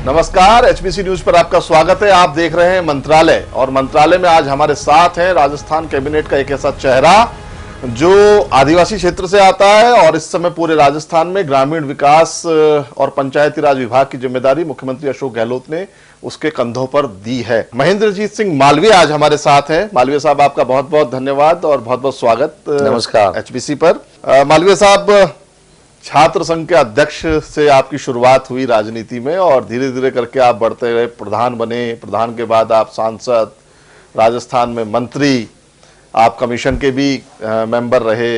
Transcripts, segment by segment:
नमस्कार, HBC news पर आपका स्वागत है। आप देख रहे हैं मंत्रालय, और मंत्रालय में आज हमारे साथ है राजस्थान कैबिनेट का एक ऐसा चेहरा जो आदिवासी क्षेत्र से आता है और इस समय पूरे राजस्थान में ग्रामीण विकास और पंचायती राज विभाग की जिम्मेदारी मुख्यमंत्री अशोक गहलोत ने उसके कंधों पर दी है। महेंद्रजीत सिंह मालवीय आज हमारे साथ हैं। मालवीय साहब, आपका बहुत बहुत धन्यवाद और बहुत बहुत स्वागत नमस्कार एचबीसी पर। मालवीय साहब, छात्र संघ के अध्यक्ष से आपकी शुरुआत हुई राजनीति में और धीरे धीरे करके आप बढ़ते रहे, प्रधान बने, प्रधान के बाद आप सांसद, राजस्थान में मंत्री, आप कमीशन के भी मेंबर रहे,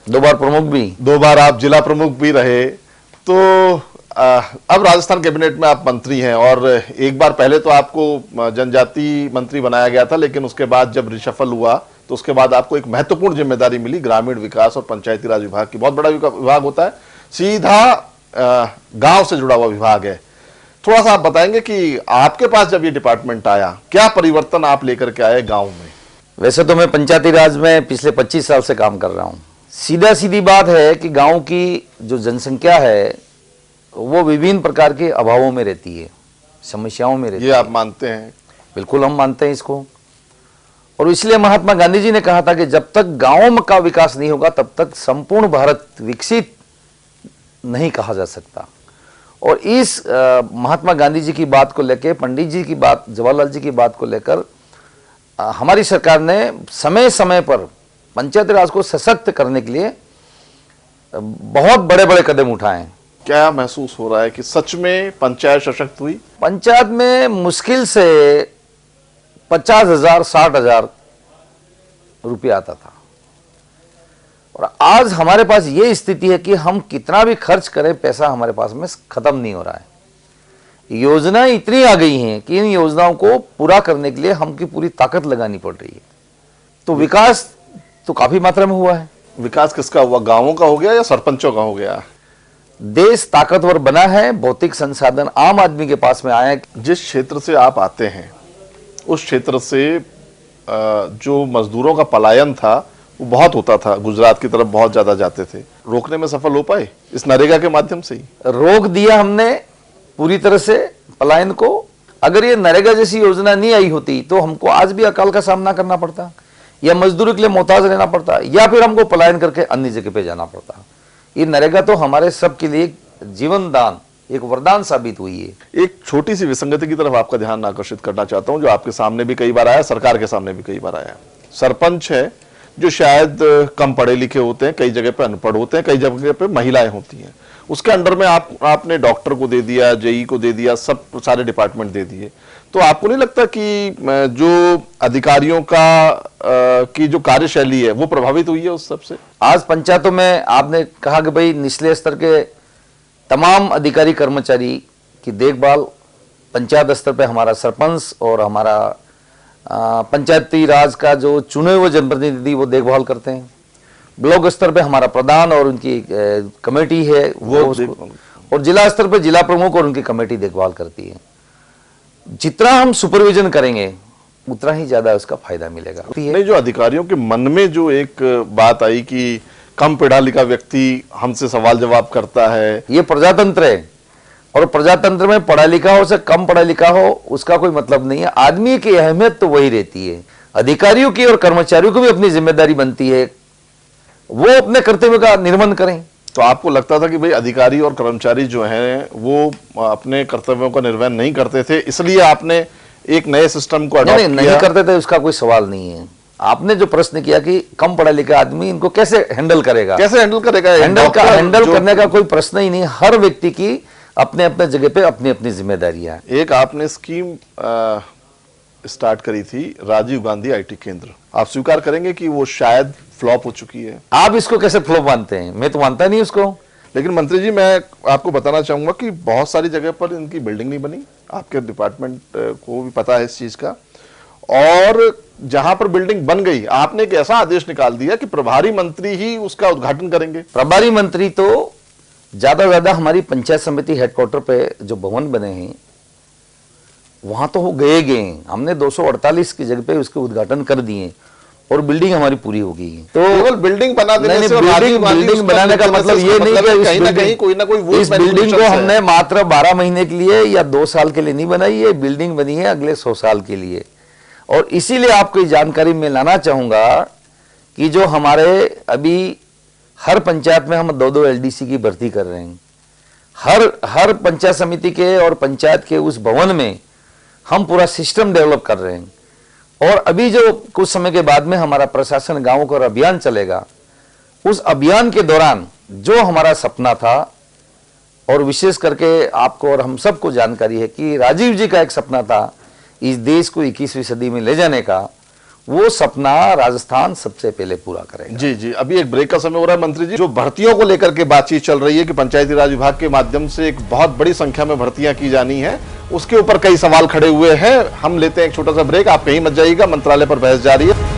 2 बार प्रमुख भी, 2 बार आप जिला प्रमुख भी रहे। तो अब राजस्थान कैबिनेट में आप मंत्री हैं और एक बार पहले तो आपको जनजाति मंत्री बनाया गया था, लेकिन उसके बाद जब रिशफल हुआ तो उसके बाद आपको एक महत्वपूर्ण जिम्मेदारी मिली ग्रामीण विकास और पंचायती राज विभाग की। बहुत बड़ा विभाग होता है, सीधा गांव से जुड़ा हुआ विभाग है। थोड़ा सा आप बताएंगे कि आपके पास जब ये डिपार्टमेंट आया, क्या परिवर्तन आप लेकर के आए गांव में? वैसे तो मैं पंचायती राज में पिछले 25 साल से काम कर रहा हूँ। सीधा सीधी बात है कि गांव की जो जनसंख्या है वो विभिन्न प्रकार के अभावों में रहती है, समस्याओं में रहती है। ये आप मानते हैं? बिल्कुल, हम मानते हैं इसको। और इसलिए महात्मा गांधी जी ने कहा था कि जब तक गांव का विकास नहीं होगा तब तक संपूर्ण भारत विकसित नहीं कहा जा सकता। और इस महात्मा गांधी जी की बात को लेकर, पंडित जी की बात, जवाहरलाल जी की बात को लेकर हमारी सरकार ने समय समय पर पंचायती राज को सशक्त करने के लिए बहुत बड़े बड़े कदम उठाए हैं। क्या महसूस हो रहा है कि सच में पंचायत सशक्त हुई? पंचायत में मुश्किल से 50,000 60,000 रुपया आता था और आज हमारे पास ये स्थिति है कि हम कितना भी खर्च करें, पैसा हमारे पास में खत्म नहीं हो रहा है। योजनाएं इतनी आ गई हैं कि इन योजनाओं को पूरा करने के लिए हमकी पूरी ताकत लगानी पड़ रही है। तो विकास तो काफी मात्रा में हुआ है। विकास किसका हुआ? गांवों का हो गया या सरपंचों का हो गया? देश ताकतवर बना है, भौतिक संसाधन आम आदमी के पास में आए। जिस क्षेत्र से आप आते हैं उस क्षेत्र से जो मजदूरों का पलायन था वो बहुत होता था, गुजरात की तरफ बहुत ज्यादा जाते थे। रोकने में सफल हो पाए इस नरेगा के माध्यम से ही? रोक दिया हमने पूरी तरह से पलायन को। अगर ये नरेगा जैसी योजना नहीं आई होती तो हमको आज भी अकाल का सामना करना पड़ता, या मजदूरी के लिए मोहताज रहना पड़ता, या फिर हमको पलायन करके अन्य जगह पे जाना पड़ता। ये नरेगा तो हमारे सबके लिए जीवन दान, एक वरदान साबित हुई है। एक छोटी सी विसंगति की तरफ आपका ध्यान आकर्षित करना चाहता हूं, जो आपके सामने भी कई बार आया, सरकार के सामने भी कई बार आया। सरपंच है जो शायद कम पढ़े लिखे होते हैं, कई जगह पे अनपढ़ होते हैं, कई जगह पे महिलाएं होती हैं। उसके अंडर में आपने डॉक्टर को दे दिया, जेई को दे दिया, सब सारे डिपार्टमेंट दे दिए। तो आपको नहीं लगता कि जो अधिकारियों की जो कार्यशैली है वो प्रभावित हुई है उस सबसे? आज पंचायतों में आपने कहा कि भाई निचले स्तर के तमाम अधिकारी कर्मचारी की देखभाल पंचायत स्तर पे हमारा सरपंच और हमारा पंचायती राज का जो चुने हुए जनप्रतिनिधि वो देखभाल करते हैं। ब्लॉक स्तर पे हमारा प्रधान और उनकी कमेटी है वो और जिला स्तर पे जिला प्रमुख और उनकी कमेटी देखभाल करती है। जितना हम सुपरविजन करेंगे उतना ही ज्यादा उसका फायदा मिलेगा। नहीं, जो अधिकारियों के मन में जो एक बात आई कि कम पढ़ा लिखा व्यक्ति हमसे सवाल जवाब करता है, ये प्रजातंत्र है और प्रजातंत्र में पढ़ा लिखा हो से कम पढ़ा लिखा हो उसका कोई मतलब नहीं है। आदमी की अहमियत तो वही रहती है। अधिकारियों की और कर्मचारियों को भी अपनी जिम्मेदारी बनती है, वो अपने कर्तव्य का निर्वहन करें। तो आपको लगता था कि भाई अधिकारी और कर्मचारी जो हैं वो अपने कर्तव्यों का निर्वहन नहीं करते थे, इसलिए आपने एक नए सिस्टम को अडॉप्ट किया? नहीं करते थे, उसका कोई सवाल नहीं है। आपने जो प्रश्न किया कि कम पढ़ा लिखा आदमी इनको कैसे हैंडल करेगा, हैंडल करने का कोई प्रश्न ही नहीं। हर व्यक्ति की अपने अपने जगह पे अपनी अपनी जिम्मेदारियां। एक आपने स्कीम स्टार्ट करी थी, राजीव गांधी आईटी केंद्र। आप स्वीकार करेंगे कि वो शायद फ्लॉप हो चुकी है? आप इसको कैसे फ्लॉप मानते हैं? मैं तो मानता नहीं उसको। लेकिन मंत्री जी, मैं आपको बताना चाहूंगा कि बहुत सारी जगह पर इनकी बिल्डिंग नहीं बनी, आपके डिपार्टमेंट को भी पता है इस चीज का। और जहां पर बिल्डिंग बन गई, आपने एक ऐसा आदेश निकाल दिया कि प्रभारी मंत्री ही उसका उद्घाटन करेंगे। प्रभारी मंत्री तो ज्यादा से ज्यादा हमारी पंचायत समिति हेडक्वार्टर पे जो भवन बने हैं वहां तो हो गए। हमने 248 की जगह पे उसके उद्घाटन कर दिए। और बिल्डिंग हमारी पूरी होगी। तो केवल बिल्डिंग बना देने नहीं, से और राजीव गांधी बिल्डिंग उसका बनाने का देने से मतलब इसका ये नहीं मतलब है कि कहीं ना कहीं कोई ना कोई वो इस बिल्डिंग को हमने मात्र 12 महीने के लिए या 2 साल के लिए नहीं बनाई, ये बिल्डिंग बनी है अगले 100 साल के लिए। और इसीलिए आपको जानकारी में लाना चाहूंगा कि जो हमारे अभी हर पंचायत में हम 2-2 LDC की भर्ती कर रहे हैं, हर पंचायत समिति के और पंचायत के उस भवन में हम पूरा सिस्टम डेवलप कर रहे हैं। और अभी जो कुछ समय के बाद में हमारा प्रशासन गांवों का अभियान चलेगा, उस अभियान के दौरान जो हमारा सपना था, और विशेष करके आपको और हम सबको जानकारी है कि राजीव जी का एक सपना था इस देश को 21वीं सदी में ले जाने का, वो सपना राजस्थान सबसे पहले पूरा करेगा। जी जी, अभी एक ब्रेक का समय हो रहा है मंत्री जी। जो भर्तियों को लेकर के बातचीत चल रही है कि पंचायती राज विभाग के माध्यम से एक बहुत बड़ी संख्या में भर्तियां की जानी है, उसके ऊपर कई सवाल खड़े हुए हैं। हम लेते हैं एक छोटा सा ब्रेक, आप कहीं मत जाइएगा, मंत्रालय पर बहस जारी है।